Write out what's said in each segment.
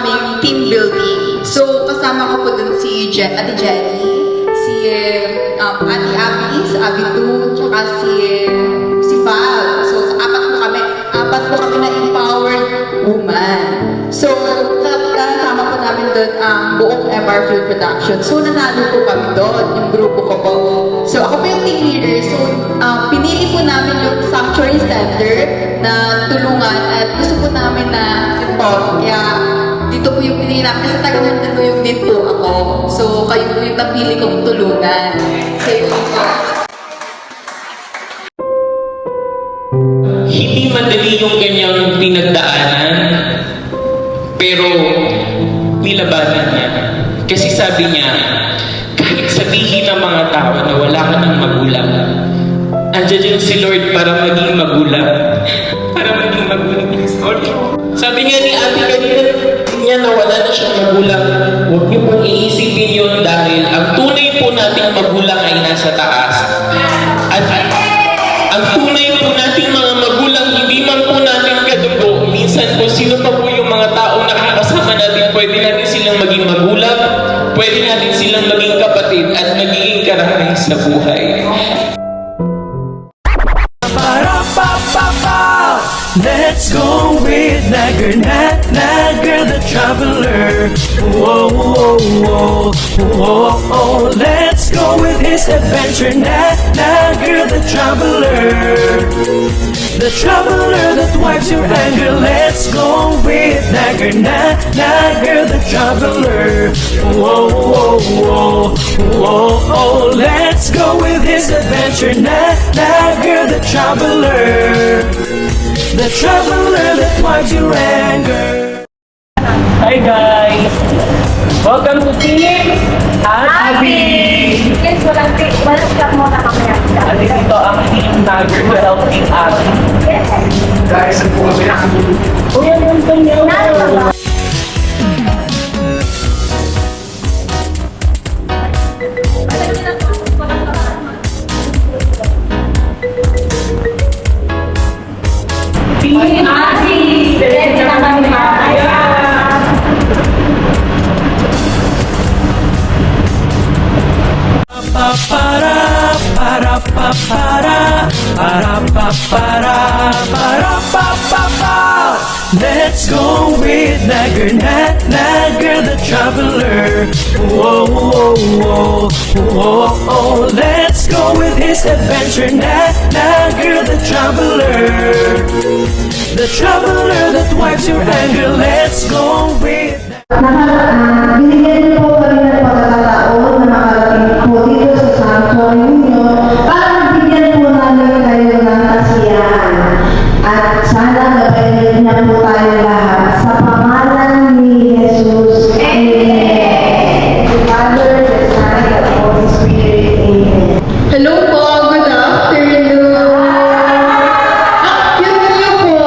kaming team building. So, kasama ko po dun si Ate Jenny, si Ate Abby, sa Abby 2, tsaka si Val. So, apat po kami na empowered woman. So, kasama po namin doon ang buong MR Field Production. So, nanalo po kami doon, yung grupo ko po. So, ako po yung team leader. So, pinili po namin yung Sanctuary Center na tulungan at gusto po namin na empower. Kaya, dito po yung pinili namin. Kasi taga-Mandaluyong din po ako. So, kayo po yung napili kong tulungan. So, yun po. Hindi madali yung kanyang pinagdaanan, pero nilabanan niya. Kasi sabi niya, kahit sabihin ng mga tao na wala ka ng magulang, andyan si Lord para maging magulang. Para maging magulang ni Lord. Sabi niya ni Ate kanina niya na wala na siyang magulang. Huwag niyo pong iisipin yun dahil ang tunay po nating magulang ay nasa taas. At ang tunay po nating mga magulang, hindi man po natin kadugo. Minsan po, sino pa po yung mga taong nakakasama natin, pwede natin silang maging magulang, pwede natin silang maging kapatid, at magiging karanay sa buhay. Let's go with Nagger the Traveler. Whoa, whoa, whoa, whoa, whoa. Let's go with his adventure. Nagger the Traveler. The Traveler that wipes your anger. Let's go with Nagger the Traveler. Whoa, whoa, whoa, whoa, whoa. Let's go with his adventure. Nagger the Traveler. The Traveler that wipes your anger. Hi guys! Welcome to Team Abby! Yes, walang stop muna kami. At ito ang Team Nagger to help Team Abby. Yes. Guys, ang po kami Kuya, yung kanya. Team Abby! Ready na kami makakaya! Para para pa para. Let's go with Nagger the Traveler. Whoa, whoa, whoa, whoa, whoa. Let's go with his adventure. Nagger the Traveler. The Traveler that wipes your anger. Let's go with Binigyan niyo po kami ng pagkakataon na makarating po dito sa sanctuary ninyo para magbigyan po namin kayo ng kasiyahan. At sana gabayan niya po tayo lahat sa pangalan ni Jesus. Amen. The Father, the Son, and the Holy Spirit. Amen. Hello po, good afternoon. Cute niyo po.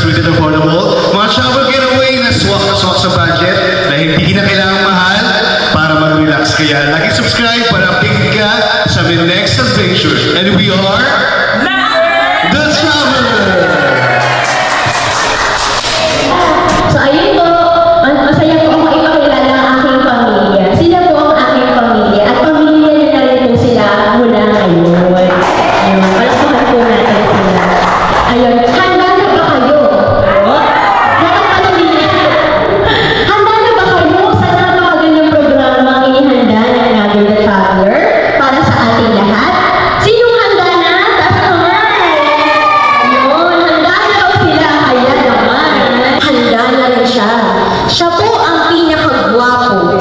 sweet and affordable. Mga travel getaway na swak sa budget na hindi na kailangang mahal para mag-relax. Kaya lagi subscribe para update ka sa my next adventure. And we are The Traveler! So ayun po, masaya po ako ipakilala ang aking pamilya. Sila po ang aking pamilya at pamilya niyo na rin po sila mula ngayon. Ayun, palakpakan po natin sila. Ayun, handa na ba kayo? Nakapanood niyo? Handa na ba kayo sa napakagandang programa inihanda ng Nagar the Traveler para sa ating lahat? Sinong handa na? Taas kamay! Ayun, handa na daw sila. Kaya naman, handa na rin siya. Siya po ang pinakagwapo.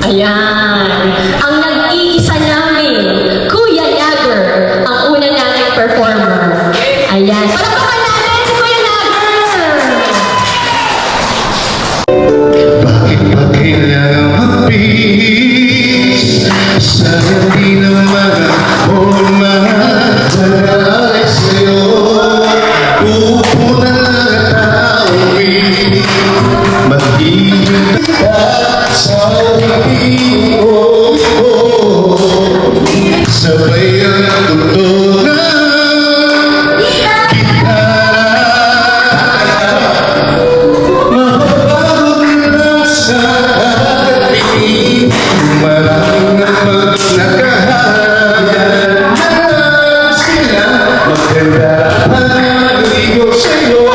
Ayan. Ang nag-iisa namin, Kuya Nagar, ang una naming performer. Ayan. Palakpakan natin si Kuya Nagar! Bakit ba kailangang mapis sa hindi naman ako mahal sa'yo? Upo na lang at tawid, mag-ibig ka sa ibig ko. Sabay ang tugtog ng gitara. Mapapagod na sa ating maraming naman nakaharap na sila. Maganda ang iyo sa'yo,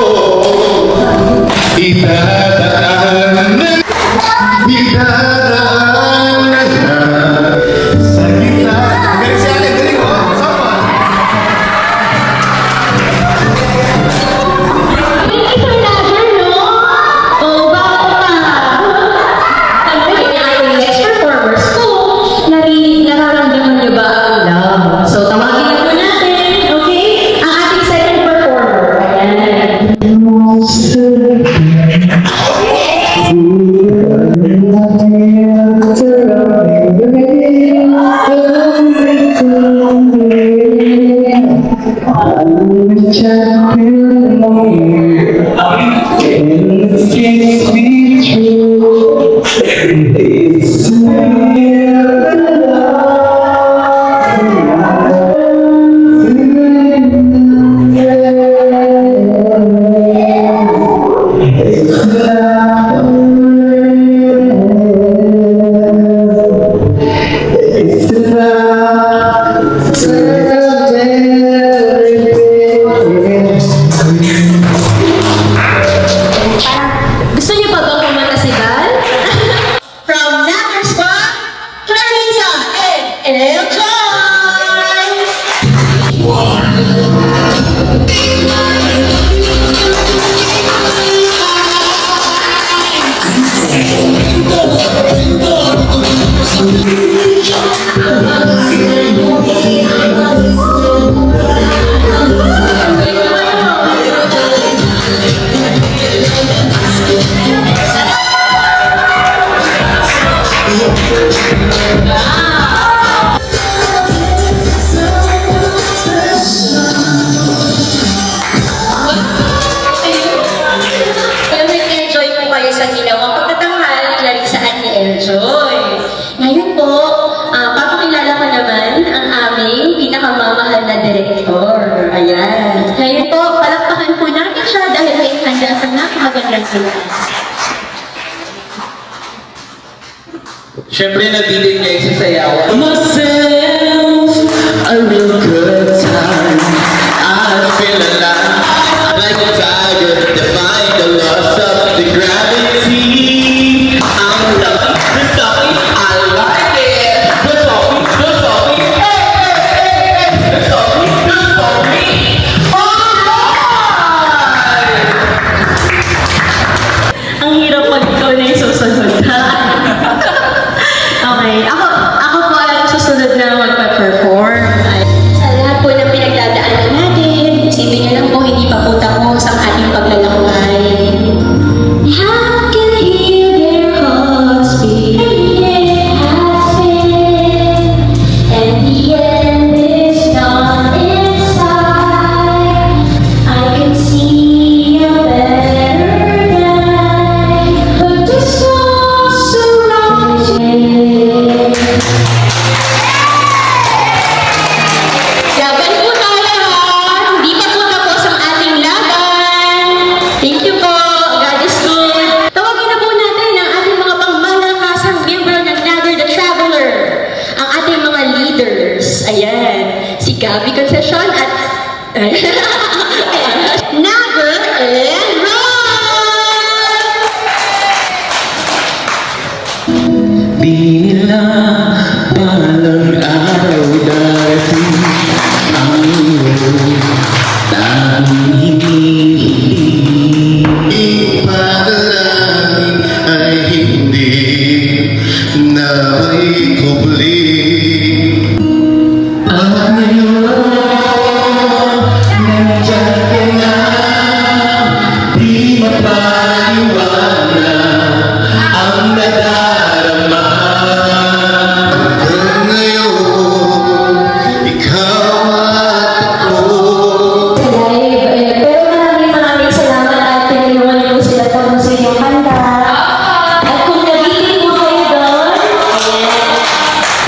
idadaan na sa gitna. Galing si Ate, galing ko. Sama. Thank you, Sir Nagar, no? Oh, bago pa. Sabi ng ating next performers ko, nararamdaman niyo ba ang love? So, tawagin na po natin, okay? Ang ating second performer. Ayan. Gusto niyo pa bang kumanta si Val? From Nagar Squad, Clarissa and Eljoy! Kaya nag-enjoy po kayo sa ginawang pagtatanghal ni Clarissa at ni Eljoy. Ngayon po, papakilala ko naman ang aming pinakamamahal na direktor. Ayan. Ngayon po, palakpakan po natin siya dahil may handa sa napakagandang sila. Siyempre, nabitin niya yung sasayaw. Myself a real good time. I feel alive like a tiger, defying the laws of the gravity. I'm lucky, the talking, I like it. The talking, hey, hey, hey, hey. The talking, alright. Ang hirap pag ikaw na yung susunod, ha? Okay, ako po ang susunod na magpa-perform. Sa lahat Nagger and Ron! Di nila palang araw darating ang iyong tanging hinihiling. Ipadalangin ay hindi na maikubli. At ngayon, nandiyan ka na, di mapaliwanag ang nadarama. Hanggang ngayon, ikaw at ako. Live, pero maraming salamat at tinulungan niyo po sila tapusin yung kanta. At kung nabitin mo kayo doon,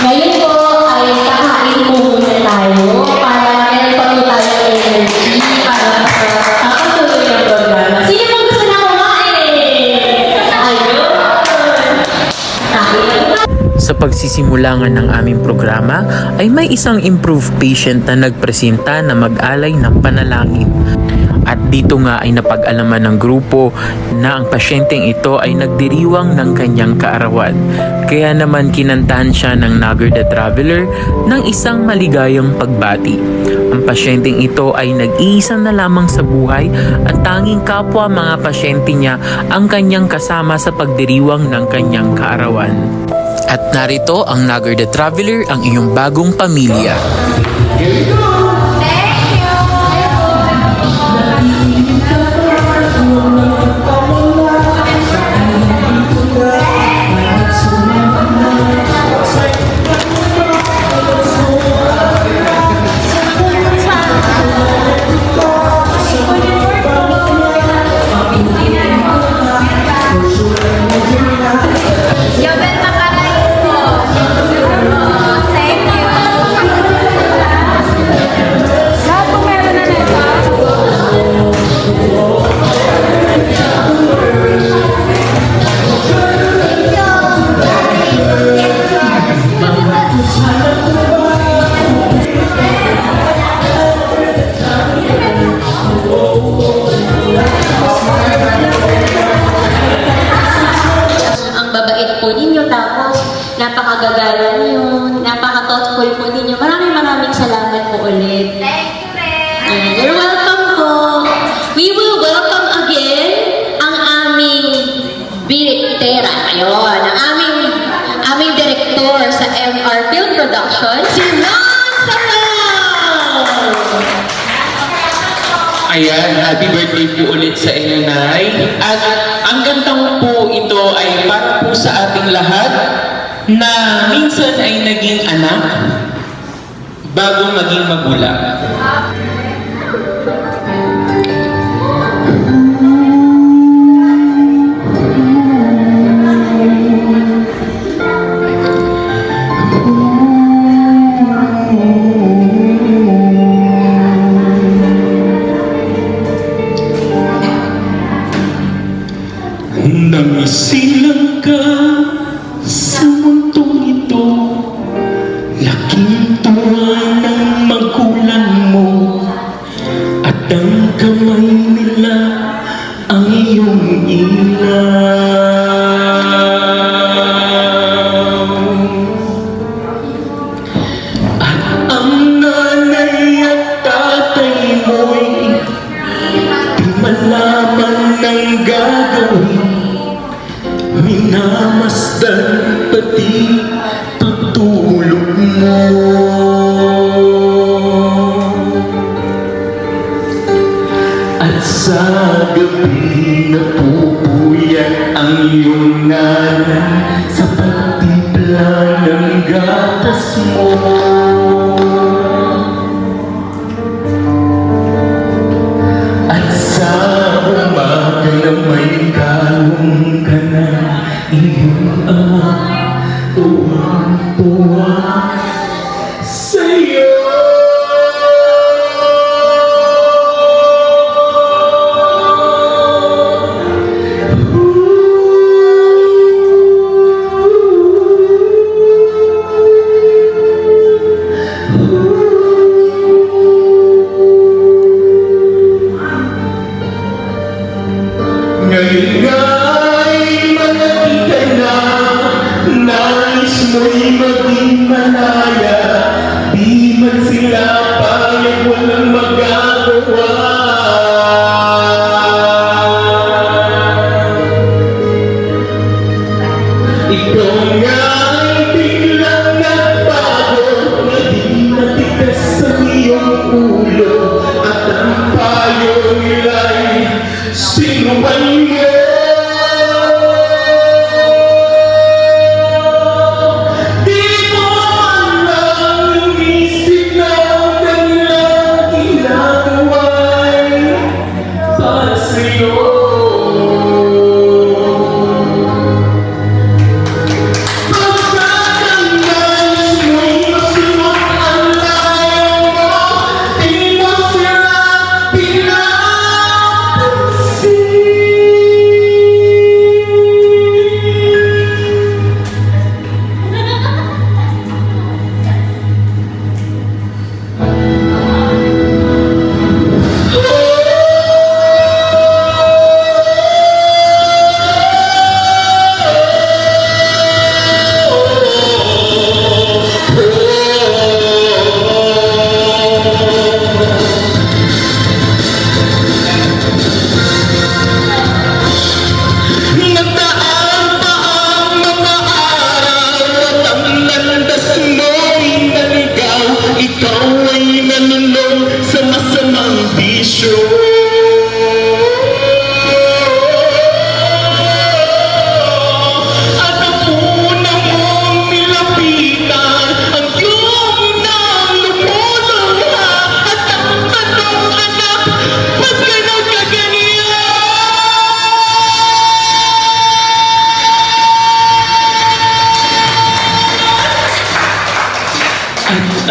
ngayon po ay kakain po muna tayo para meron pa po tayo energy para makapatuloy ang programa. Sino po gusto na kumain? Ayun! Sa pagsisimula nga ng aming programa ay may isang improved patient na nagpresenta na mag-alay ng panalangin. At dito nga ay napag-alaman ng grupo na ang pasyenteng ito ay nagdiriwang ng kanyang kaarawan. Kaya naman kinantahan siya ng Nagger the Traveler ng isang maligayang pagbati. Ang pasyenteng ito ay nag-iisa na lamang sa buhay at tanging kapwa mga pasyente niya ang kanyang kasama sa pagdiriwang ng kanyang kaarawan. At narito ang Nagger the Traveler, ang iyong bagong pamilya. Yabel Makaray po. Thank you. Lahat po meron na nito. Ang babait po ninyo, tapos napakagagala niyo, napaka-thoughtful po ninyo. Maraming salamat po ulit. Thank you, Ren. You're welcome po. We will welcome again ang aming direktera. Ayun, ang aming director sa MR Film Production, si Ron Saral! Ayan, happy birthday po ulit sa inyo, Nay. At ang gandang po ito ay para po sa ating lahat na minsan ay naging anak bago maging magulang. Nangisilang ka sa mundong ito, laking tuwa ng magulang mo, at ang kamay nila ang iyong ilaw. At ang nanay at tatay mo'y di malaman ng gagawin, minamasdan pati tutulog mo. At sa gabi napupuyat ang iyong nanay sa pagtimpla ng gatas mo. At sa umaga na may kalong ka na, iyong ama, tuwang-tuwa sa'yo. mundo at ang payo nila'y sinuman mo. Di mo man lang inisip na ang kanilang ginagawa'y para sa'yo.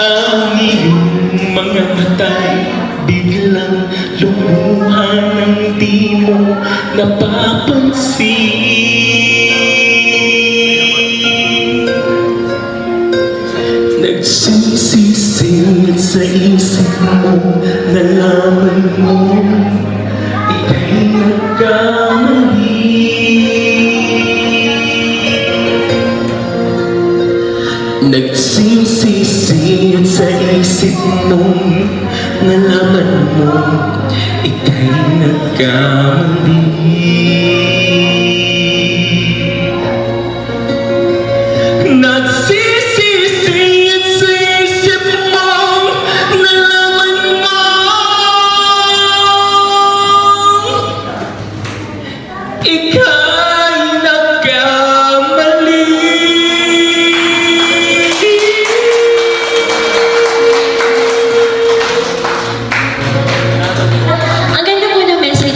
Ang iyong mga mata'y biglang lumuha ng di mo napapansin. Nagsisisingit sa isip mo, nalaman mo ika'y nagkamali. Nagsisisiyat sa isip mo, nalaman mo ika'y nagkamali. Nagsisisiyat sa isip mo, nalaman mo ika'y nagkamali.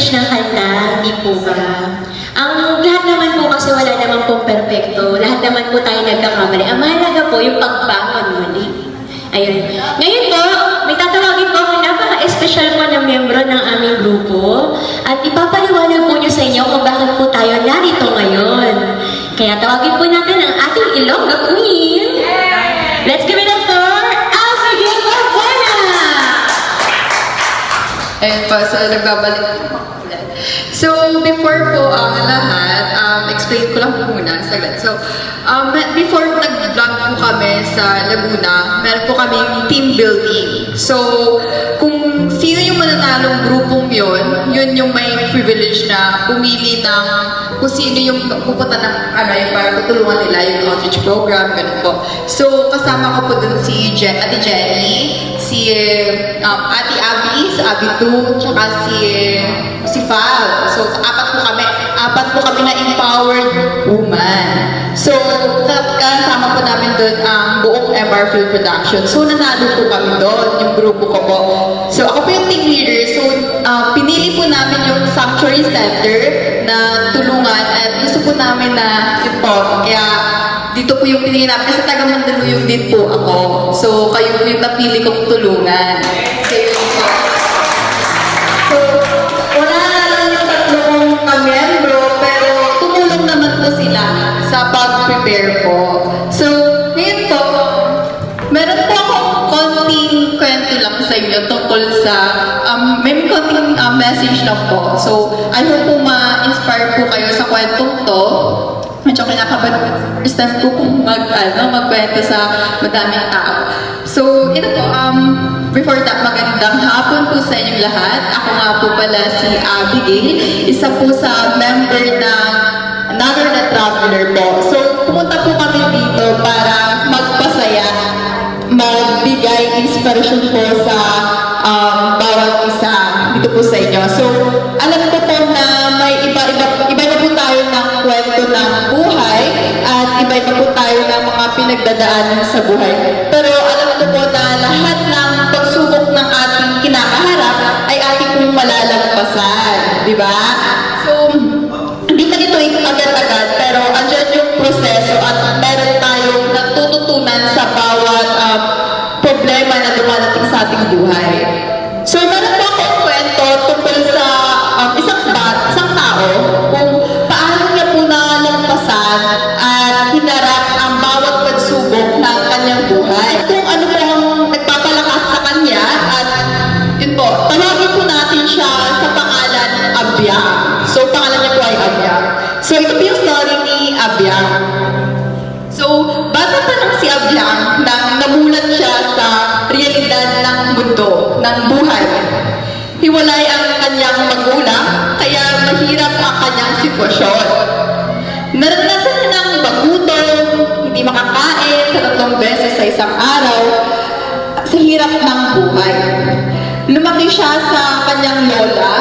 Ng kanta, di po ba? Ang lahat naman po kasi wala naman pong perfecto. Lahat naman po tayo nagkakamali. Ang mahalaga po yung pagbangon muli. Ayun. Ngayon po, may tatawagin po akong napaka-espesyal po na miyembro ng aming grupo at ipapaliwanag po niyo sa inyo kung bakit po tayo narito ngayon. Kaya tawagin po natin ang ating Ilongga Queen. Let's give it up for Abigail Barbona! Ayun po, so nagbabalik. So, before po ang lahat, explain ko lang po muna saglit. So, before nag-vlog po kami sa Laguna, meron po kaming team building. So, kung sino yung mananalong grupong yun yung may privilege na pumili ng kung sino yung pupunta ng yung para tutulungan nila yung outreach program, ganun po. So, kasama ko po dun si Ate Jenny, si Ate Abby, si Abby 2, tsaka si Fal. So, apat po kami na empowered woman. So, kasama po namin doon ang buong MR Film Production. So, nanalo po kami doon, yung grupo ko po. So, ako po yung team leader. So, pinili po namin yung Sanctuary Center na tulungan at gusto po namin na yung po. Kaya, dito po yung pinili namin. Kasi taga Mandaluyong din po ako. So, kayo po yung napili kong tulungan. So, yun po. So, wala na lang yung tatlong kamiyembro, pero tumulong naman po sila sa pag-prepare po. So, ngayon po, meron po akong konting kwento lang sa inyo tungkol sa, may konting message lang po. So, I hope po ma-inspire po kayo sa kwentong to. Medyo kinakabahan first time po kung magkwento sa madaming tao. So, ito po, before that, magandang hapon po sa inyong lahat. Ako nga po pala si Abigail, isa po sa member ng Another the Traveler po. So, pumunta po kami dito para magpasaya, magbigay inspiration po sa po sa inyo. So, alam ko po na may iba po tayo ng kwento ng buhay at iba po tayo ng mga pinagdadaanan sa buhay. Pero alam ko po na lahat ng pagsubok ng ating kinakaharap ay ating pong malalagpasan. Di ba? So, hindi na ito agad-agad, pero andyan yung proseso at meron tayong natututunan sa bawat problema na dumadating sa ating buhay. So, meron po akong kwento tungkol sa isang tao kung paano niya po nalampasan at hinarap ang bawat pagsubok ng kanyang buhay. Kung ano po ang nagpapalakas sa kanya at yun po, tawagin po natin siya sa pangalan Abyang. So, pangalan niya po ay Abyang. So, ito po yung story ni Abyang. So, bata pa lang si Abyang nang namulat siya sa realidad ng mundo, ng buhay. Hiwalay ang kanyang magulang, kaya mahirap ang kanyang sitwasyon. Naranasan niya ng magutom, hindi makakain sa 3 beses sa isang araw, sa hirap ng buhay. Lumaki siya sa kanyang lola,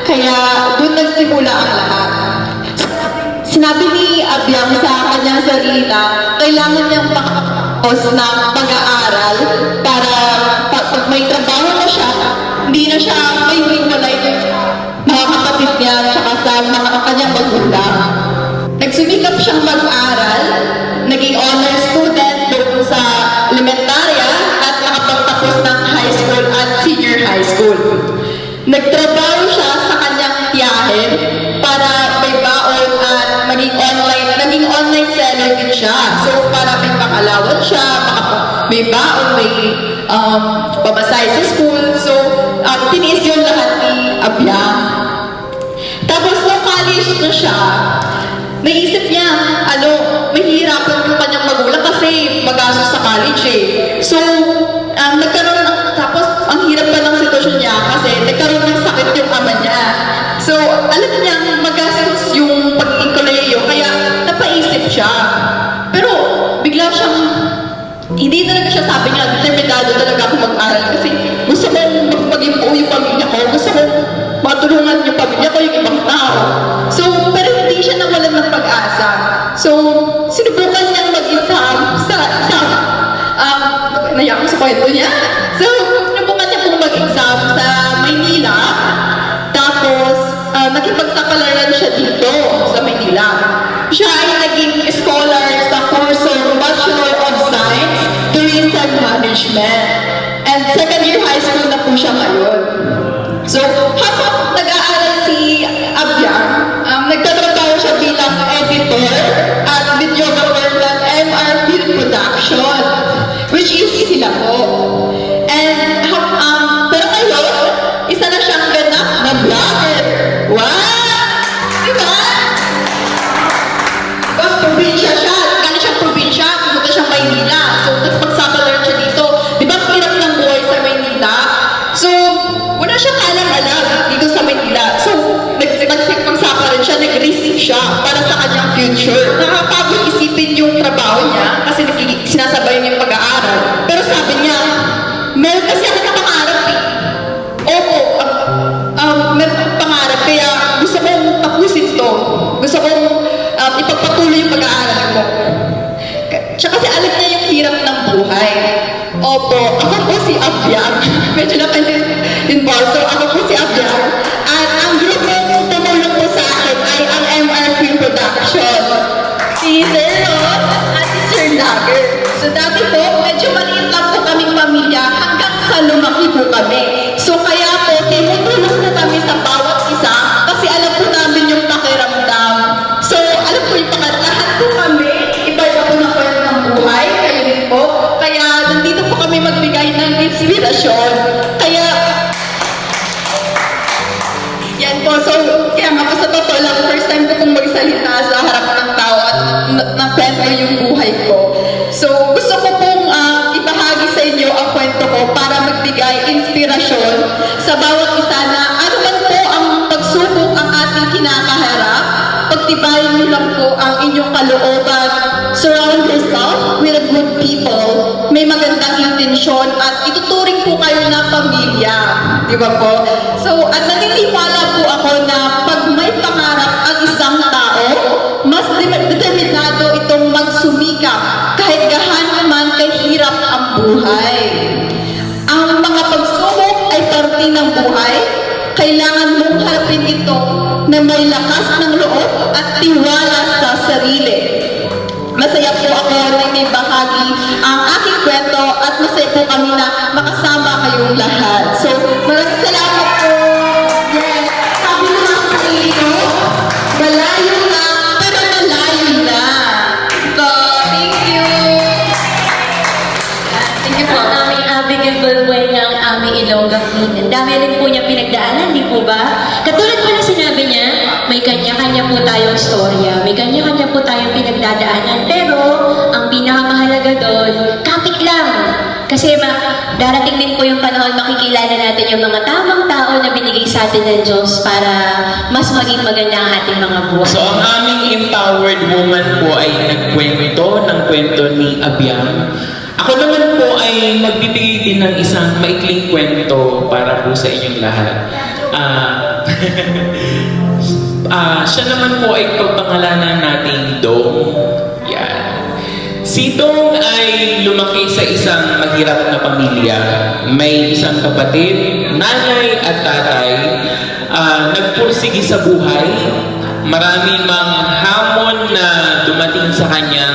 kaya doon nagsimula ang lahat. Sinabi ni Abyang sa kanyang sarili na kailangan niyang makapos ng pag-aaral para pag may trabaho na siya, hindi na siya may hiwalay ng mga kapatid niya at sa mga kanyang magulang. Nagsumikap siyang mag-aral, naging honor student doon sa elementarya at nakapagtapos ng high school at senior high school. Nagtrabaho siya sa kanyang tiyahin para may baon at naging online seller din siya. So, para may pang-alawad siya, may baon, may pamasahe sa school. So, tiniis yun lahat ni Abyang. Tapos, nung college na siya, naisip niya, mahihirapan yung kanyang magulang kasi magastos sa college eh. So, tapos, ang hirap pa ng sitwasyon niya kasi nagkaroon ng sakit yung ama niya. So, alam niya, magastos yung pagiging kolehiyo, kaya napaisip siya. Pero, bigla siyang, hindi talaga siya sabi niya, determinado talaga ako mag-aral kasi gusto ko maging buo yung pamilya ko, gusto ko matulungan yung pamilya ko, yung ibang tao. So, pero hindi siya nawalan ng pag-asa. So, sinubukan niyang mag-exam naiyak ko sa kwento niya. So, sinubukan niya pong mag-exam sa Maynila. Tapos, nakipagsapalaran siya dito sa Maynila. Siya ay naging scholar sa kurso Bachelor of Science, Tourism Management. And second year high school na po siya ngayon. So, habang nag-aaral si Abyang, nagtatrabaho siya bilang editor at videographer ng MR Film Production, which is sila po. And, pero ngayon, isa na siyang ganap na vlogger. Wow! Diba? Probinsya siya. Kala siyang probinsya, pumunta siyang Maynila. So, nagpagsapalaran siya dito. Di ba, hirap ng buhay sa Maynila? So, wala siyang alam-alam dito sa Maynila. So, nagpagsapalaran siya, nag-receive siya para sa kanyang future. Nakakapagod isipin yung trabaho niya kasi sinasabay niya yung pag-aaral. Pero sabi niya, meron kasi ako na pangarap eh. Opo, meron akong pangarap kaya gusto kong tapusin to. Gusto kong ipagpatuloy yung pag-aaral ko. Tsaka kasi alam niya yung hirap ng buhay. Opo, ako po si Abyang. Medyo yun po. So, ako po si Abyang. At ang grupo tumulong po sa akin ay ang MR Film Production. Si Sir Ron at si Sir Lager. So, dati po, medyo maliit lang po kaming pamilya hanggang sa lumaki po kami. So, kaya po, tinutulong na kami sa bawat isa kasi alam po namin yung pakiramdam. So, alam po yung lahat po kami, iba-iba po na kwento ng buhay, kayo din po. Kaya, nandito po kami magbigay ng inspirasyon. Kaya, yan po. So, kaya nga po sa totoo lang, first time ko pong magsalita sa harap ng tao at nakwento yung buhay ko. So, gusto ko pong ibahagi sa inyo ang kwento ko para magbigay inspirasyon sa bawat isa na ano man po ang pagsubok ang ating kinakaharap, pagtibayin niyo lang po ang inyong kalooban. Surround yourself with good people. May magandang intensyon at ituturing po kayo na pamilya. Di ba po? So, at naniniwala po ako na pag may pangarap ang isang tao, mas determinado itong magsumikap kahit gahan man kahirap ang buhay. Ang mga pagsubok ay parte ng buhay. Kailangan mong harapin ito na may lakas ng loob at tiwala sa sarili. Masaya po ako na may bahagi ang aking kwento at masaya po kami na makasama kayong lahat. So, maraming salamat po. Yes, sabi mo nga sa iyo, malayo na, pero malayo na. So, thank you. Thank you po. Ang aming Abigail Balbuena niya ang aming Ilongga Queen. Ang dami rin po niya pinagdaanan, di po ba? Katulad po na sinabi niya, may kanya-kanya po tayong storya, may kanya-kanya po tayong pinagdadaanan, pero ang pinakamahalaga doon, kapit lang. Kasi darating din po yung panahon, makikilala natin yung mga tamang tao na binigay sa atin ng Diyos para mas maging maganda ang ating mga buhay. So ang aming empowered woman po ay nagkwento ng kwento ni Abiam. Ako naman po ay magbibigay din ng isang maikling kwento para po sa inyong lahat. Siya naman po ay pagpangalanan nating Dong. Yan. Si Dong ay lumaki sa isang mahirap na pamilya. May isang kapatid, nanay at tatay. Nagpursigi sa buhay. Marami mang hamon na dumating sa kanya,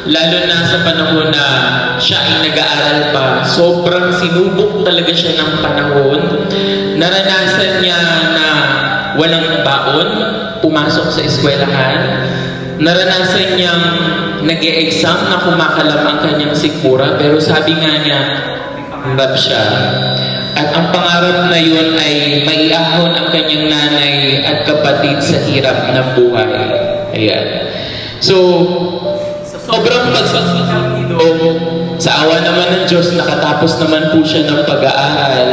lalo na sa panahon na siya ay nag-aaral pa. Sobrang sinubok talaga siya ng panahon. Naranasan niya na walang baon, pumasok sa eskwelahan. Naranasan niyang nag-e-exam na kumakalam ang kanyang sikmura, pero sabi nga niya, pangarap siya. At ang pangarap na yun ay maiahon ang kanyang nanay at kapatid sa hirap na buhay. Ayan. So, sobrang pagsasikap ni Dong, sa awa naman ng Diyos, nakatapos naman po siya ng pag-aaral.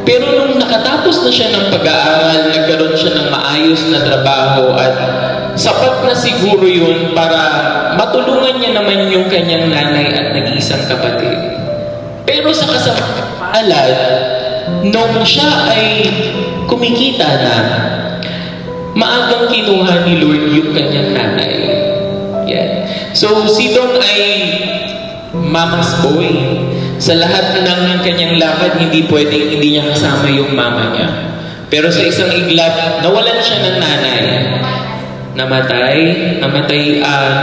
Pero nung nakatapos na siya ng pag-aaral, nagkaroon siya ng maayos na trabaho at sapat na siguro yun para matulungan niya naman yung kanyang nanay at nag-iisang kapatid. Pero sa kasapalad, nung siya ay kumikita na, maagang kinuha ni Lord yung kanyang nanay. Yan. So si Dong ay mama's boy. Sa lahat ng kanyang lakad, hindi niya kasama yung mama niya. Pero sa isang iglap, nawalan siya ng nanay. Namatay,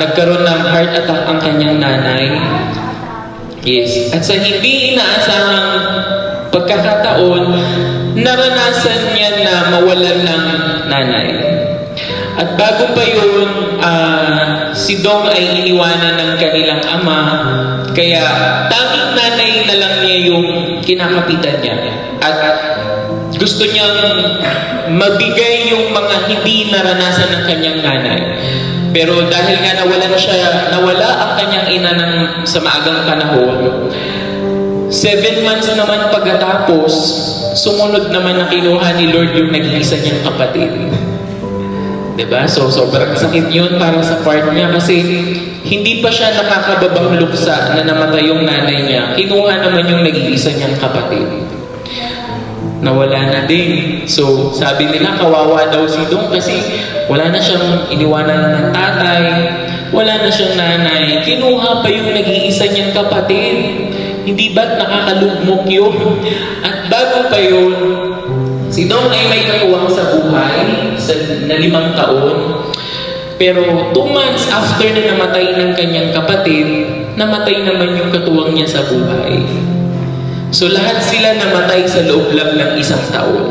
nagkaroon ng heart attack ang kanyang nanay. Yes. At sa hindi inaasahang pagkakataon, naranasan niya na mawalan ng nanay. At bago pa yun, si Dong ay iniwanan ng kanilang ama, kaya tanging nanay na lang niya yung kinakapitan niya. At gusto niyang mabigay yung mga hindi naranasan ng kanyang nanay. Pero dahil nga nawala ang kanyang ina sa maagang panahon, 7 months naman pagkatapos, sumunod naman na kinuha ni Lord yung nag-iisa niyang kapatid. Diba? So, sobrang sakit yun para sa part niya kasi hindi pa siya nakakababang luksa na namatay yung nanay niya. Kinuha naman yung nag-iisa niyang kapatid. Nawala na din. So, sabi nila, kawawa daw si Dong kasi wala na siyang iniwanan ng tatay, wala na siyang nanay. Kinuha pa yung nag-iisa niyang kapatid. Hindi ba't nakakalugmok yun? At bago pa yun, si Dong ay may katuwang sa buhay na 5 taon. Pero 2 months after na namatay ng kanyang kapatid, namatay naman yung katuwang niya sa buhay. So lahat sila namatay sa loob lang ng 1 taon.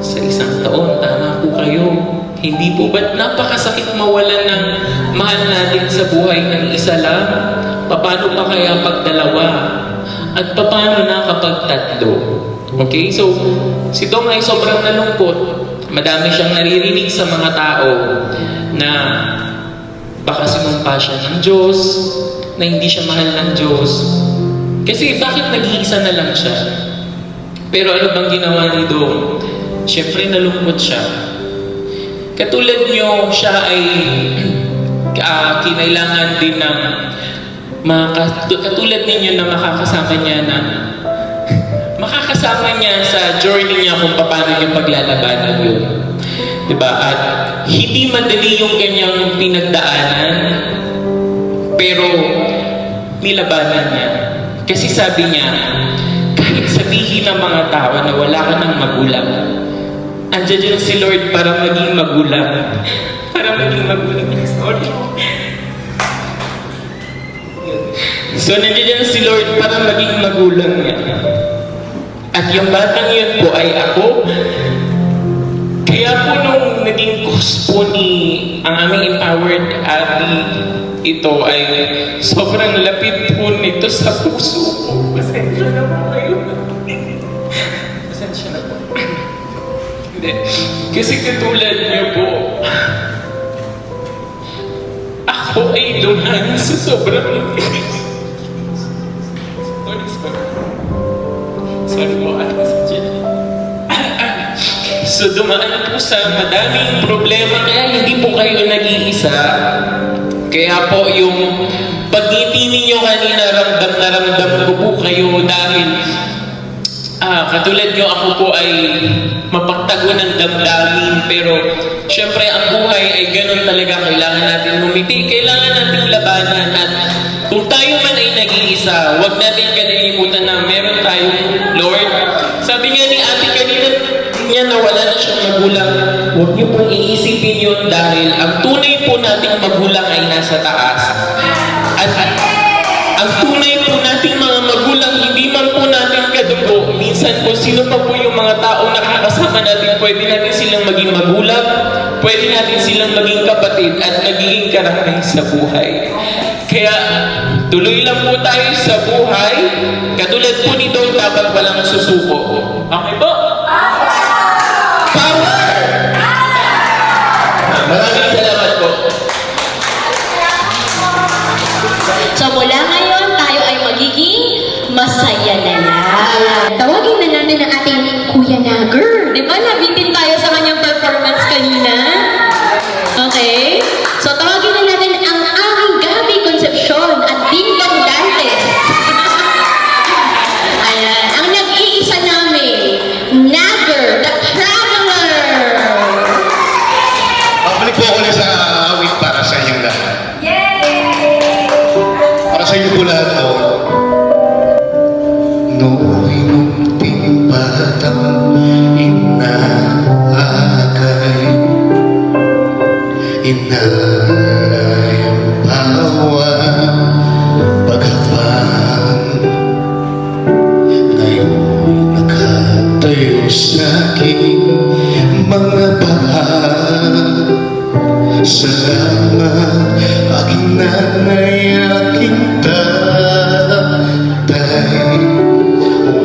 Sa 1 taon, tama po kayo. Hindi po ba't napakasakit mawalan ng mahal natin sa buhay ng isa lang? Paano pa kaya pag 2? At paano na kapag 3? Okay, so si Dong ay sobrang nalungkot. Madami siyang naririnig sa mga tao na baka sinumpa siya ng Diyos, na hindi siya mahal ng Diyos. Kasi bakit nag-iisa na lang siya? Pero ano bang ginawa ni Dong? Siyempre nalungkot siya. Katulad nyo, siya ay kinailangan din ng katulad ninyo na makakasama niya sa journey niya kung paano niya paglalabanan yun. Diba? At hindi madali yung kanyang pinagdaanan, pero nilabanan niya. Kasi sabi niya, kahit sabihin ng mga tao na wala ka ng magulang, andyan dyan si Lord para maging magulang. Para maging magulang. Sorry. So, nandiyan dyan si Lord para maging magulang niya. At yung batang yun po ay ako. Kaya po nung naging cause po ang aming empowered Abby, ito ay sobrang lapit po nito sa puso ko. Pasensya na po kayo. Pasensya na po. Hindi. Kasi katulad niyo po, ako ay dumaan sa sobrang Sorry po, So dumaan po sa madaming problema, kaya hindi po kayo nag-iisa. Kaya po yung pag-ngiti ninyo kanina, ramdam na ramdam ko po kayo dahil katulad nyo, ako po ay mapagtago ng damdamin, pero syempre ang buhay ay ganun talaga, kailangan natin lumiti, kailangan natin labanan, at kung tayo man ay nag-iisa, huwag natin kalilimutan na meron tayong Lord. Sabi nga ni ate kanina niya na wala na siyang magulang, huwag niyo pong iisipin yun dahil ang tunay po nating magulang ay nasa taas. At ang tunay po nating mga magulang, hindi man po natin kadugo. Minsan po, sino pa po yung mga tao nakakasama natin, pwede natin silang maging magulang, pwede natin silang maging kapatid at magiging karami sa buhay. Kaya, tuloy lang po tayo sa buhay. Katulad po nito, dapat walang susuko. Okay po? Power! Maraming salamat po. So mula ngayon, tayo ay magiging masaya na lang. Tawagin na natin ang ating Kuya Nagger. Di ba nabitin tayo sa kanyang performance kanina? Okay? So tawagin na natin ang aming Gabby Concepcion at Dingdong Dantes. Ayan, ang nag-iisa namin, Nagger, the Traveler. Babalik po ako na sa awit para sa inyong lahat. Para sa inyo po lahat po. No'y munting batang inaakay, inalay ang bawat paghapang. Ngayon'y nakatayo sa aking mga bahag. Salamat aking nanay, aking tatay.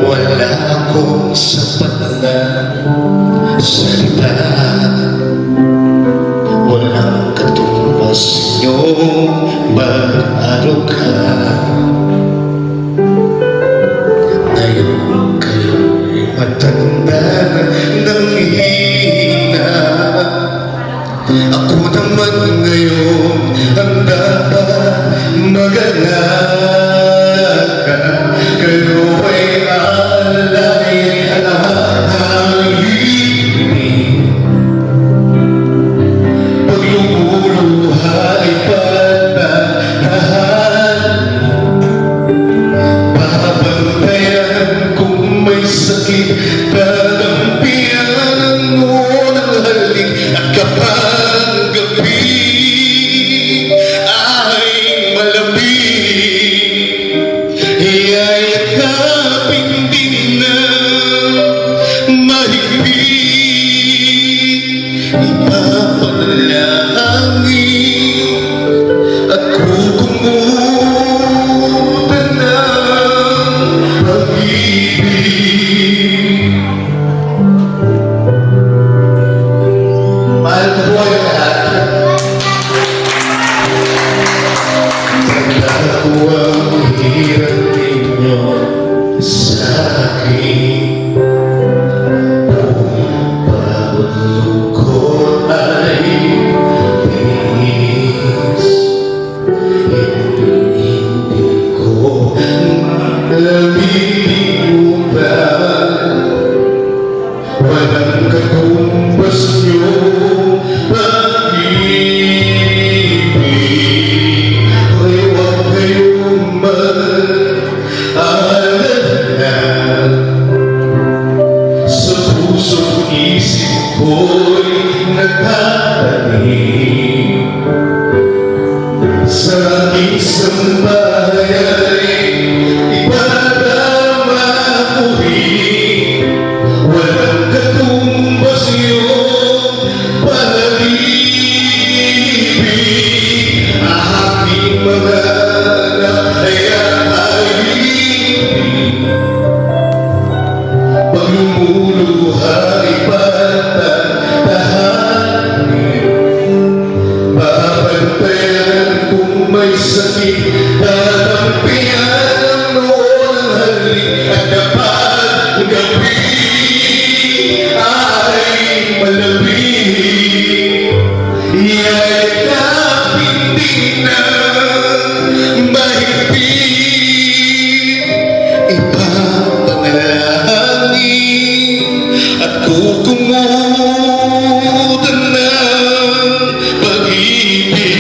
Wala akong sapat na salita, walang katulad sa inyong mag-araw ka. Ngayon kayo'y matanda ng hina. Ako naman ngayon ang dapat mag-alaga. Kayo ay alay at hangin. Pag lumuluha ay pagmamahal, babantayan kung may sakit, tatampian mo ng halik. At kapag gabi ay malamig, iyayakapin din na mahigpit. Ipapanalangin at kukumutan ng pag-ibig. Mahal ko po yung lahat. Tanda ko ang hirap ninyo sa akin. Kung pagod lungkot ay ako'y nagtatanim sa aking sambahay, ipadama ko rin. Walang katumbas iyong pag-ibig. Aking mga anak ay aking pag lumuluhay patantahanin. Babantayan kung may sakit, tatampian ang noon ang halik. At kapag gabi ay malamig, iyayakapin din ng mahigpit. Ipapanalangin at kukumutan ng pag-ibig.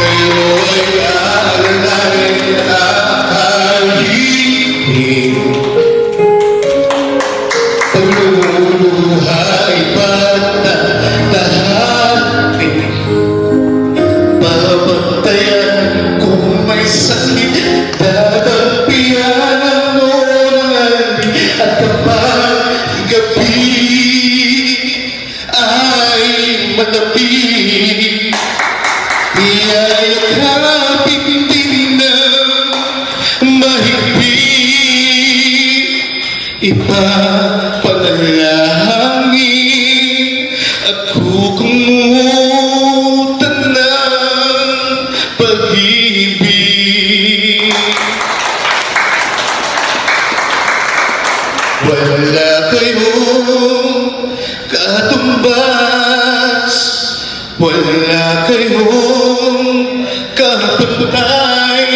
Kayo ay alalay at aalihin. Pagluluhay patantahanin. Babantayan kung may sakit, tatampian ang noon ang halik. At kapag gabi ay malamig, iyayakapin din ng mahigpit. Ipapanalangin at kukumutan ng pag-ibig. Wala kayong katumbas, wala kayong kapantay.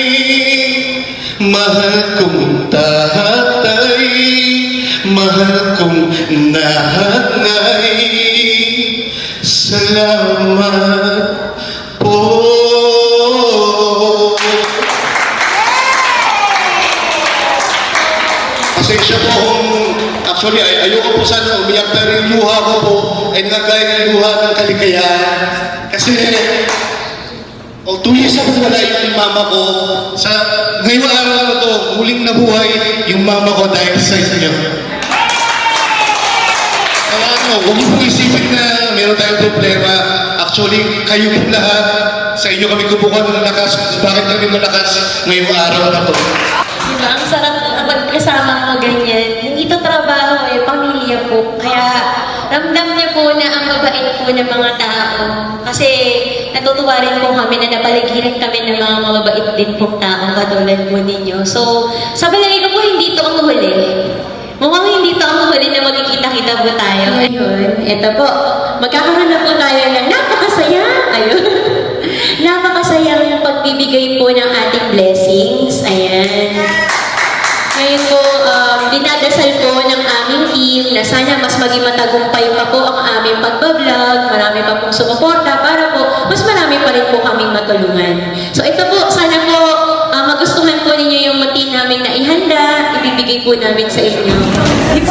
Mahal kong tatay, mahal kong nanay, salamat po. Pasensya po kung actually ayoko po sana umiyak, pero yung luha ko po ay nagagaya ng luha ng kaligayahan. Kasi 2 years ako wala yung mama ko. Sa ngayong araw na to, muling nabuhay yung mama ko dahil sa inyo. Kaya huwag mo pong isipin na meron tayong problema. Actually, kayo po lahat, sa inyo kami kubukan ng lakas. Bakit kami malakas ngayong araw na to? Diba? Ang sarap magkasama mo ganyan. Hindi to trabaho pamilya po. Kaya ramdam niya po na ang mabait po ng mga tao. Kasi natutuwa rin po kami na napaligiran kami ng mga mababait din pong tao katulad po ninyo. So, sa palagay ko po, hindi ito ang huli. Mukhang hindi ito ang huli na magkikita-kita po tayo. Ayun, ito po. Magkakaroon na po tayo ng napakasaya. Ayun. Napakasayang pagbibigay po ng ating blessings. Ayan. Ngayon po, dinadasal po ng aming team na sana mas maging matagumpay pa po ang aming pagbablog, marami pa pong sumuporta para po mas marami pa rin po kaming matulungan. So ito po, sana po magustuhan po ninyo yung muti namin na ihanda, ibibigay po namin sa inyo. Dito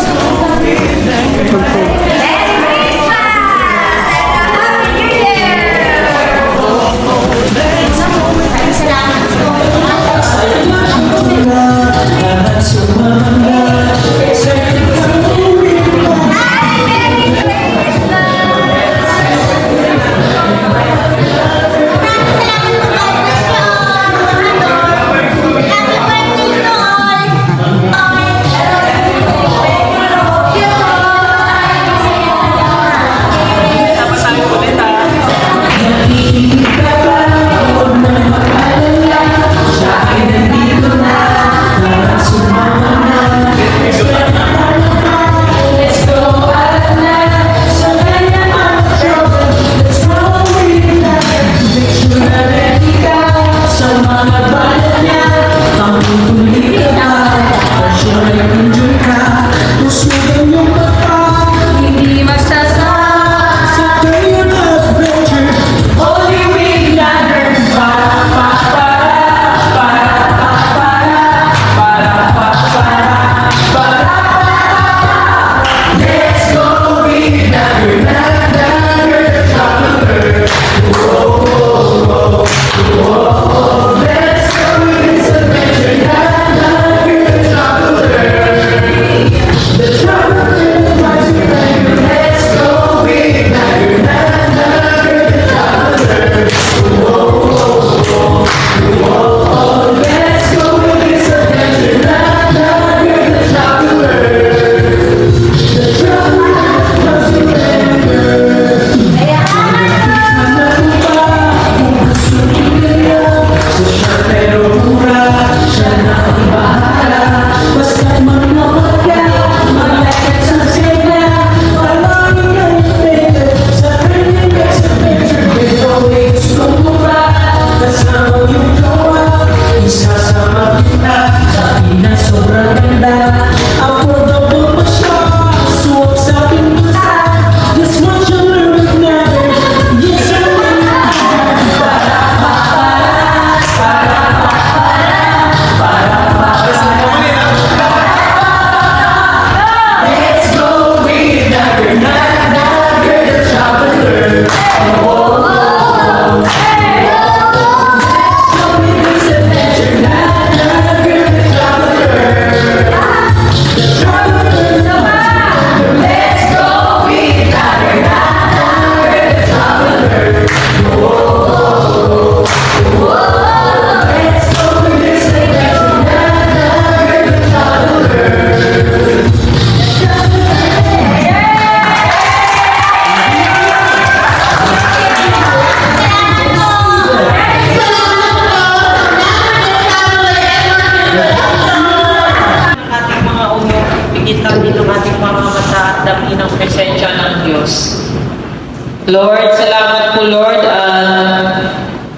Lord, salamat po Lord.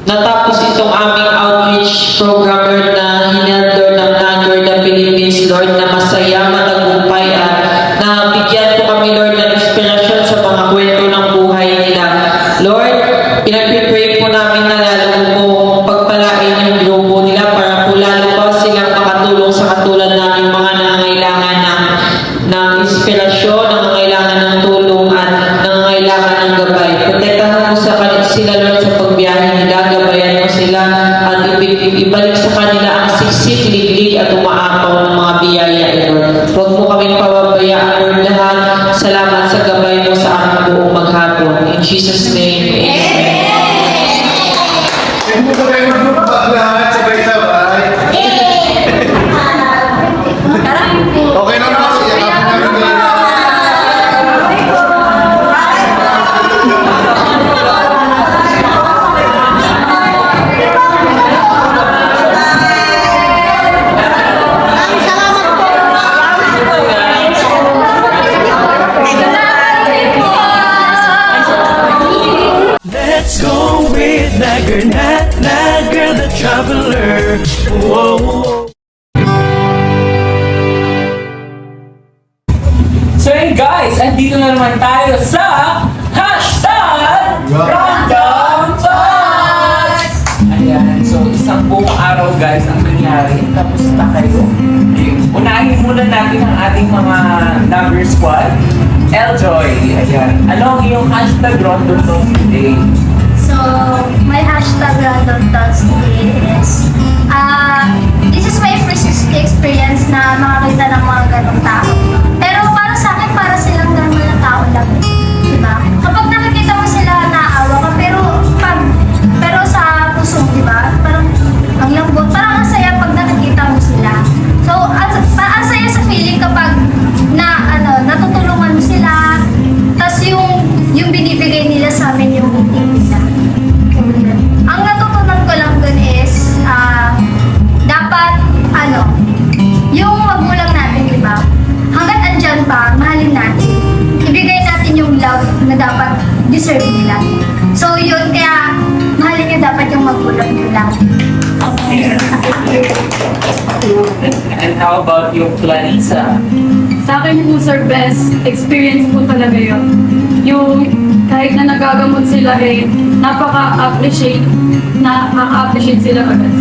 Natapos itong aming outreach program Lord na hinandor ng NAGRDA Philippines Lord na masaya, matagumpay at nabigyan po kami Lord ng inspirasyon sa mga kwento ng buhay nila. Lord, pinag-pray po namin na lalo po pagpalain yung grupo nila para po lalo pa silang makatulong sa katulad namin mga nangangailangan ng inspirasyon, nangangailangan ng tulong at nangangailangan ng gabay. Protektahan mo sa sila Lord sa pagbiyahe nila, gabayan mo sila at ibalik sa kanila ang siksik, liglig at umaapaw ng mga biyaya Lord. Huwag mo kaming pababayaan Lord lahat. Salamat sa gabay mo sa aming buong maghapon. In Jesus' name, Amen. Hindi ko kayo magpapag lahat sabay-sabay. Okay na ba siya? Let's go with Nagger the Traveler. Whoa. So yun guys, andito na naman tayo sa Random Thoughts! Ayan, so isang buong araw guys ang nangyari. Tapos na kayo. Unahin muna natin ang ating mga Nagger Squad. Eljoy, ayan. Ano ang iyong hashtag Random Thoughts today? So, my hashtag random thoughts today is, this is my first experience na makakita ng mga ganong tao. Pero para sa akin, para silang normal na tao lang. Diba? Kapag nakikita mo sila, naawa ka, pero sa puso, diba? Parang ang lambot, parang ang saya pag nakikita mo sila. So, ang saya sa feeling kapag natutulungan mo sila, tas yung binibigay nila sa amin yung hindi nila. Ang natutunan ko lang dun is, dapat, yung magulang natin, di ba? Hanggat andyan pa, mahalin natin. Ibigay natin yung love na dapat deserve nila. So yun, kaya mahalin niyo dapat yung magulang nila. And how about yung Clarissa? Sa akin po, sir, best experience po talaga yun. Yung kahit na nagagamot sila napaka-appreciate sila agad.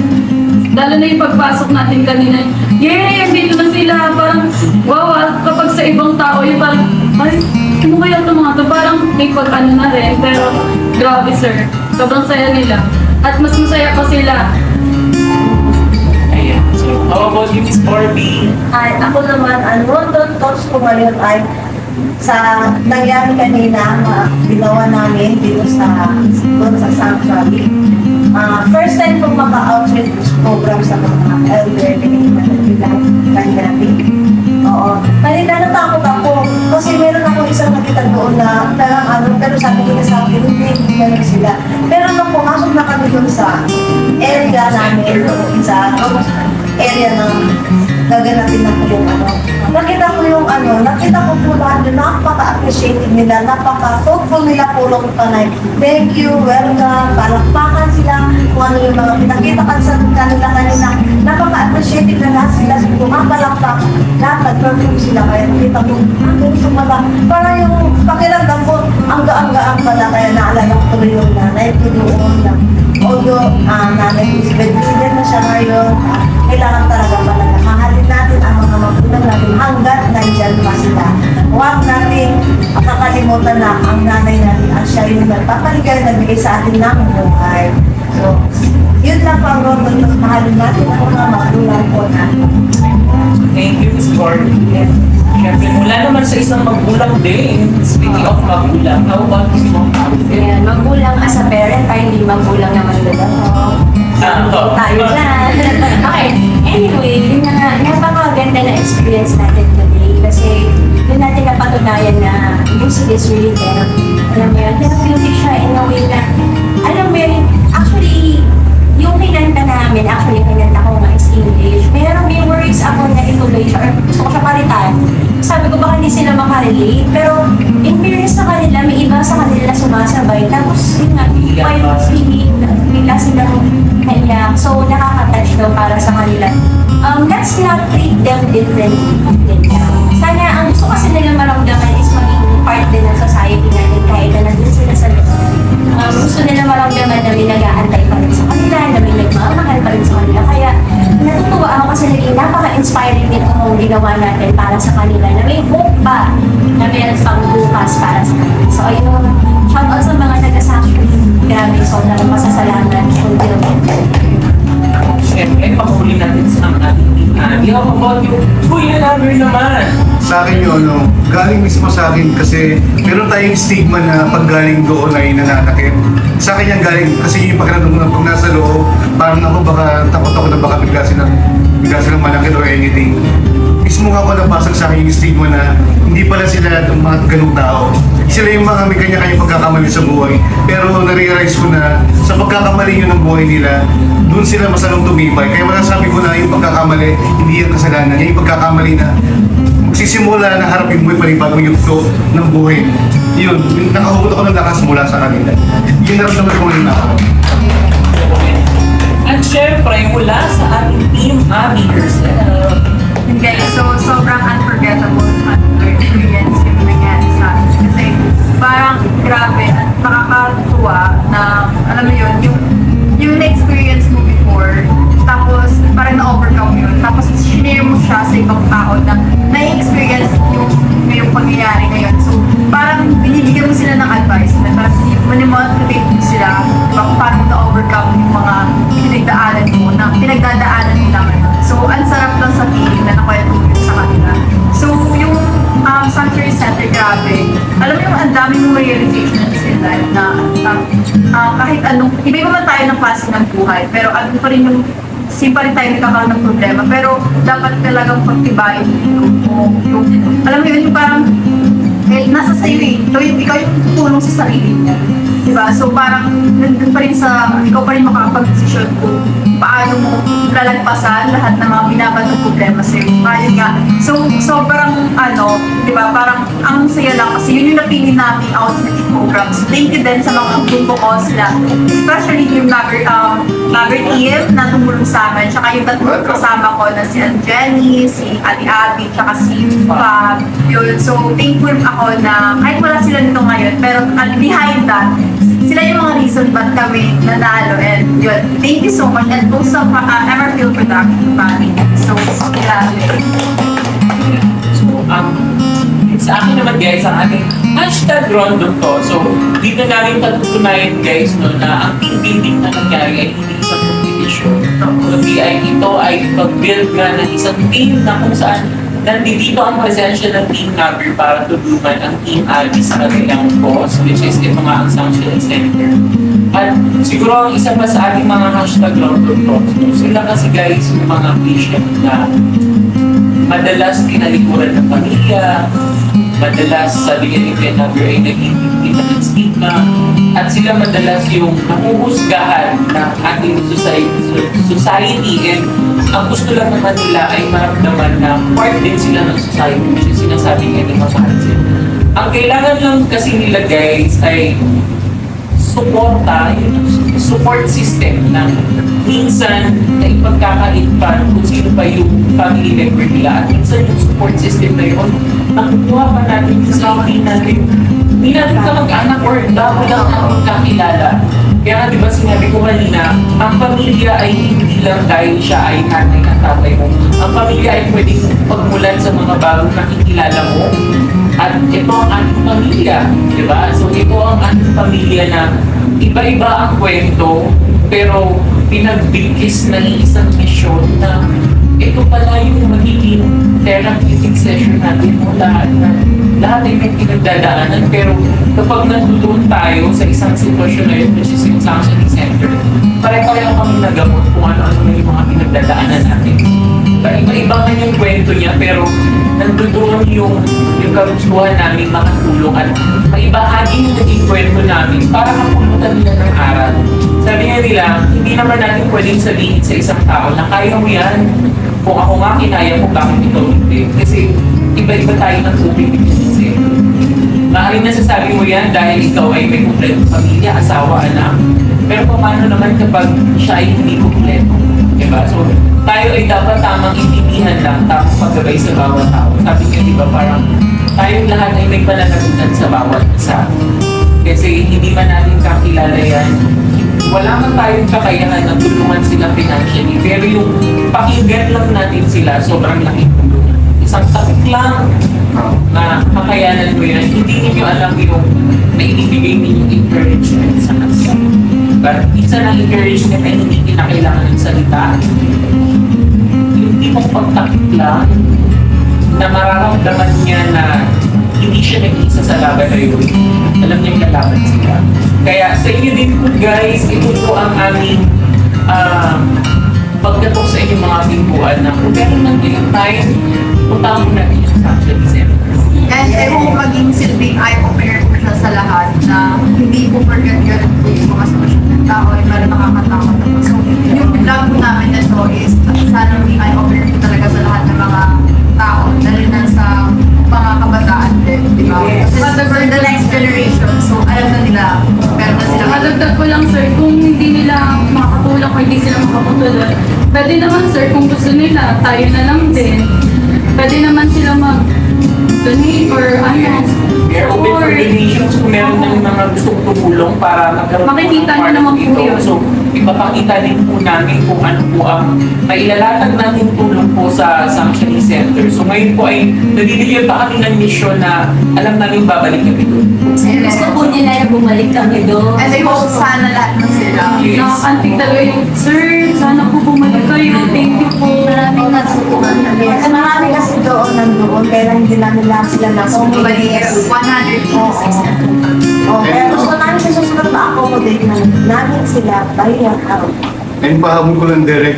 Lalo na yung pagpasok natin kanina, yay! Andito na sila! Parang, wow, kapag sa ibang tao, yung parang, ay, ano kaya ito mga to? Parang may pag-ano na rin, pero grabe, sir. Sobrang saya nila. At mas masaya pa sila. Ayan. So, how about you, Miss Orby? Ay, ako naman, ang random thoughts ko ngayon ay sa nangyari kanina na ginawa namin dito doon sa sanctuary. First time kong maka-outreach program sa mga elderly na nagbilang kanyabi. Oo. Kanina natakot ako kasi meron ako isang nakita doon na parang pero sabi nila sa akin, hindi ganun sila. Pero nung pumasok na kami doon sa area namin, sa area ng gaganapin na po yung nakita ko po lahat na napaka-appreciative nila, napaka-thoughtful nila po ng panay. Thank you, welcome, palakpakan sila, kung ano yung mga pinakita sa kanila kanina, napaka-appreciative na lahat sila, pumapalakpak, lahat nag-perfume sila, kaya nakita ko, ganito pala, para yung pakiramdam ko, ang gaan-gaan pala, kaya naalala ko tuloy yung nanay ko doon na, although nanay ko, president na siya ngayon, kailangan talaga mahalin natin ang mga magulang natin hanggat nandyan pa sila. Huwag natin kakalimutan na ang nanay natin ang siya yung nagpapaligay, nagbigay sa atin ng buhay. So, yun lang po ang role, mahalin natin ang mga magulang po natin. Thank you, Miss Orby. Siyempre, mula naman sa isang magulang din. Speaking of magulang, how about Miss Mom? Ayan, magulang as a parent, ay hindi magulang naman doon. Tayo dyan. Okay, anyway, yun na napakaganda na experience natin today kasi doon natin napatunayan na music is really therapy. Alam mo yun, therapeutic siya in a way na, alam mo yun, actually, yung kinanta namin, kinanta ko nga is English, pero may words ako na ituloy siya, or gusto ko siya palitan. sabi ko baka hindi sila makarelate. Pero in fairness sa kanila, may iba sa kanila na sumasabay. Tapos yun nga, bigla silang naiyak. So nakaka-touch daw para sa kanila. Let's not treat them differently. Sana, ang gusto kasi nila maramdaman is maging part din ng society natin kahit na nandun sila sa loob. Gusto nila maramdaman na may nag-aantay pa rin sa kanila, na may nagmamahal pa rin sa kanila. Kaya natutuwa ako kasi naging napaka-inspiring nitong ginawa natin para sa kanila na may hope pa na meron pang bukas para sa kanila. So ayun, shout out sa mga nag-asaction. Grabe, sobrang masasalamat. Siyempre, pahuli natin sa ating team. How about you? Kuya Number naman. Sa akin yun, galing mismo sa akin kasi meron tayong stigma na pag galing doon ay nananakit. Sa akin yan galing kasi yung pakiramdam na pag nasa loob, parang ako baka takot ako na baka bigla silang manakit or anything. Mismo nga ako nabasag sa akin yung stigma na hindi pala sila yung mga ganung tao. Sila yung mga may kanya-kanya pagkakamali sa buhay. Pero na-realize ko na sa pagkakamali yun ng buhay nila, doon sila masalong tumibay. Kaya masasabi ko na yung pagkakamali, hindi yung kasalanan. Yung pagkakamali na magsisimula na harapin mo yung panibagong yugto ng buhay. Yun, nakahugot ako ng lakas mula sa kanila. Yung naramdaman ko ngayon ako. At syempre, mula sa ating team, Abby herself. Okay, so sobrang unforgettable experience yung nangyari sa akin. Kasi parang grabe at makakatuwa na, alam mo yun, yung na-experience mo before, tapos parang na-overcome yun. Tapos sinare mo siya sa ibang tao na na-experience yung ngayong pangyayari ngayon. So parang binibigyan mo sila ng advice na parang manimotivate mo sila kung paano na-overcome yung mga pinagdadaanan mo naman. So ang sarap lang sa feeling na nakwento mo yun sa kanila. So yung Sanctuary Center, grabe. Alam mo yung ang dami mong realizations in life na kahit anong, iba man tayo ng klase ng buhay, pero ano pa rin yung same pa rin tayo nagkakaroon ng problema, pero dapat talagang pagtibayin alam mo yun, yung parang nasa sa'yo ikaw yung tutulong sa sarili mo. Diba? So parang nandun pa rin ikaw pa rin makakapag-desisyon kung paano mo lalagpasan lahat ng mga binabatong problema sa'yo. Ayun nga. So sobrang diba, parang ang saya lang kasi yun yung napili namin outreach program. So thank you din sa mga grupo ko sila. Especially yung Nagger team na tumulong sa amin. Tsaka yung tatlong kasama ko na si Jenny, si Ate Abby, tsaka si Fab. Yun. So thankful ako na kahit wala sila nito ngayon, pero behind that, sila yung mga reason ba't kami nanalo. And yun, thank you so much. And also Emerfield Production family. So, grabe. So, sa akin naman guys, ang ating hashtag Rondo to. So, dito namin patutunayan guys no, na ang team building na nangyari ay hindi isang competition. Kundi ay ito ay pag-build nga ng isang team na kung saan nandito ang presensya ng Team Nagger para tulungan ang Team Abby sa kanilang cause, which is ito nga ang Sanctuary Center. At siguro ang isa pa sa ating mga hashtag Rondo Talks, sila kasi guys yung mga patient na madalas tinalikuran ng pamilya, madalas sabi nga ni Team Nagger ay naging biktima ng stigma, at sila madalas yung nahuhusgahan ng ating society and ang gusto lang naman nila ay maramdaman na part din sila ng society, which is sinasabi nga ni Mama Hansel. Ang kailangan lang kasi nila guys ay support system na minsan na ipagkakait pa kung sino pa yung family member nila at minsan yung support system na yun nakukuha pa natin sa sarili natin. Hindi natin ka mag-anak or dami lang natin kakilala. Kaya nga diba sinabi ko kanina, ang pamilya ay hindi lang dahil siya ay nanay at tatay mo. Ang pamilya ay pwedeng pagmulan sa mga bagong nakikilala mo. At ito ang ating pamilya, diba? So ito ang ating pamilya na iba-iba ang kwento, pero pinagbigkis na isang misyon na ito pala yung magiging therapeutic session natin mo lahat ay may pinagdadaanan, pero kapag nandoon tayo sa isang sitwasyon na yun, which is yung Sanctuary Center, pare-pareho kami nagamot kung ano-ano na yung mga pinagdadaanan natin. Iba-iba nga yung kwento niya, pero nandoon yung kagustuhan namin makatulong at maibahagi yung naging kwento namin para mapulutan nila ng aral. Sabi nga nila, hindi naman natin pwedeng sabihin sa isang tao na kaya mo yan. Kung ako nga kinaya mo, bakit ikaw hindi? Kasi iba-iba tayo ng tubig kasi. Maaaring nasasabi mo yan dahil ikaw ay may kumpletong pamilya, asawa, anak. Pero paano naman kapag siya ay hindi kumpleto? Diba? So, tayo ay dapat tamang intindihan lang, tamang paggabay sa bawat tao. Sabi niya, di ba, parang tayong lahat ay may pananagutan sa bawat isa. Kasi hindi man natin kakilala yan, wala man tayong kakayahan na tulungan sila financially. Pero yung pakinggan lang natin sila, sobrang laking tulungan. Isang topic lang na kakayanan mo yan, hindi ninyo alam yung naibibigay ninyong encouragement sa kanila. But isa ng encouragement ay hindi kinakailangan ng salita. Yung tipong pagtakip lang na mararamdaman niya na hindi siya nag-iisa sa laban na yun. Alam niyang lalaban sila. Kaya sa inyo din po guys, ito po ang aming pagkatok sa inyong mga bingkuan na kung meron lang kayong time, punta mo natin yung Sanctuary Center. And I hope maging silbing eye-opener po siya sa lahat na hindi po forget-get po yung mga sitwasyon ng tao ay parang nakakatakot na po. So, yung vlog po namin na to is sana maging eye-opener po talaga sa lahat ng mga tao, lalo na sa mga kabataan din, di ba? Kasi for the next generation, so alam na nila, meron na sila. Madagdag ko lang sir, kung hindi nila makakatulong o hindi sila makakatulong, pwede naman sir, kung gusto nila, tayo na lang din. Pwede naman sila mag-donate or ano. We are open for donations kung meron ng mga gustong tumulong para magkaroon Makikita ng niyo part naman po dito. yun. So, ipapakita din po namin kung ano po ang mailalatag natin tulong po sa Sanctuary Center. So, ngayon po ay nadidilig pa kami ng mission na alam namin babalik kami doon. Gusto po nila na bumalik kami doon. And I hope sana lahat na sila. Yes. Nakakantig talaga yung, sir, sana po bumalik kayo. Thank you po. Maraming natutunan kami. Kasi marami kasi doon nandoon, pero hindi namin lang sila nasusunod. Bali, 186 na po. Oh, pero gusto namin sa susunod na accommodate namin sila dahil yung araw. And pahabol ko lang, Derek,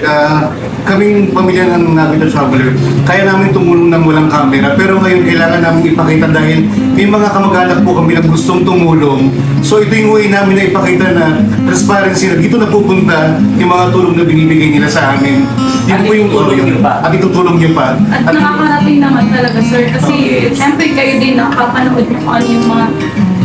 kaming pamilya ng Nagito Traveler, kaya namin tumulong ng walang camera, pero ngayon kailangan namin ipakita dahil may mga kamag-anak po kami na gustong tumulong. So ito yung way namin na ipakita na transparency na dito napupunta yung mga tulong na binibigay nila sa amin. Yun po yung itutulong niyo pa. At itutulong niyo pa. At nakakarating naman talaga sir, kasi siyempre kayo din nakapanood kung ano yung mga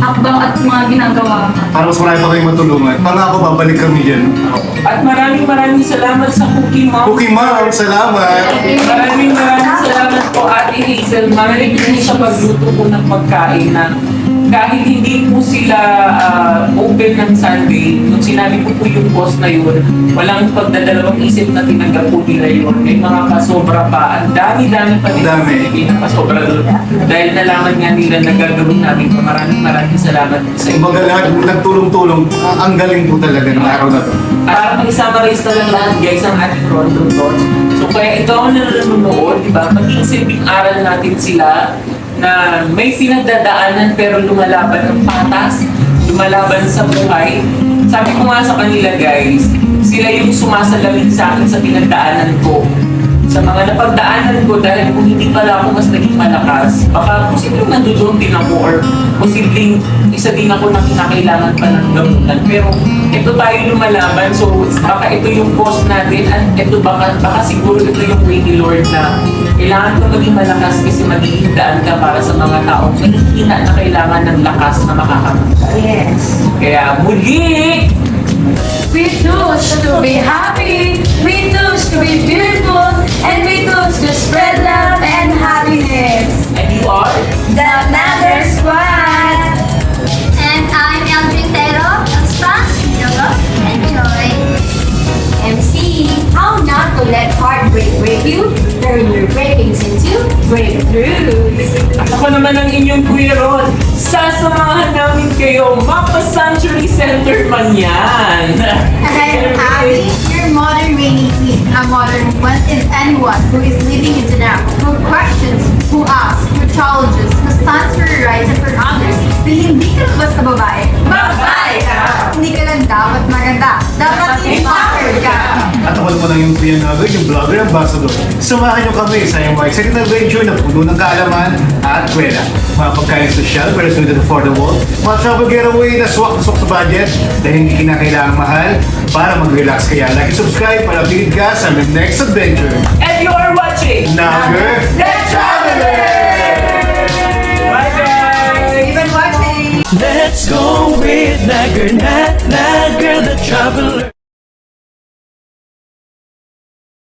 hakbang at mga ginagawa. Para mas marami pa kayong matulungan. Pangako, babalik kami dyan. At maraming salamat sa Cookie Mom. Cookie Mom, salamat! Maraming salamat po Ate Hazel. Maraming po sa pagluto po ng pagkain na kahit hindi po sila open ng Sunday, nung sinabi ko po yung post na yun, walang pagdadalawang isip na tinanggap po nila yun. May mga pasobra pa. Ang dami-dami pa nila Dami. na pasobra doon. Dahil nalaman nga nila na gagawin namin pa. Maraming salamat po sa inyo. Kumbaga lahat nagtulong-tulong, ang galing po talaga ng araw na to. Para mag-summarize na lang lahat guys ang ating Rondon Thoughts. So kaya ikaw na nanonood, di ba? Maging silbing aral natin sila na may pinagdadaanan pero lumalaban ng patas, lumalaban sa buhay. Sabi ko nga sa kanila guys, sila yung sumasalamin sa akin sa pinagdaanan ko. Sa mga napagdaanan ko dahil kung hindi pala ako mas naging malakas, baka posibleng nandoon din ako or posibleng isa din ako na kinakailangan pa ng gamutan. Pero ito tayo lumalaban, so baka ito yung cause natin at ito baka siguro ito yung way ni Lord na kailangan ko maging malakas kasi magiging daan ka para sa mga taong mahihina na kailangan ng lakas na makakamutan. Yes. Kaya muli! We choose to be happy, we choose to be beautiful, and we choose to spread love and happiness. And you are? The Mother Squad! And I'm Elvin Tero, ang strong, love, and joy. MC, how not to let heartbreak break you, turn your breakings into breakthroughs. Ako naman ang inyong Kuya Ron. Sasamahan namin kayo. Mapa Sanctuary Center man yan. And Abby, your modern reigning queen, a modern one is anyone who is living into now, who questions, who asks, who challenges, who stands for your rights and for others. Dahil hindi ka basta babae. Babae ka! Hindi ka lang dapat maganda. Dapat empowered ka. At ako naman ang yung Kuya Nagay, yung vlogger ambassador. Samahan niyo kami sa iyong mga exciting adventure na puno ng kaalaman at kwela. Mga pagkain social, pero sunod and affordable. Mga travel getaway na swak-swak sa budget dahil hindi kinakailangang mahal para mag-relax. Kaya like and subscribe para updated ka sa aming next adventure. And you are watching Nagger The Traveler! Let's go with Nagger, Nagger the Traveler.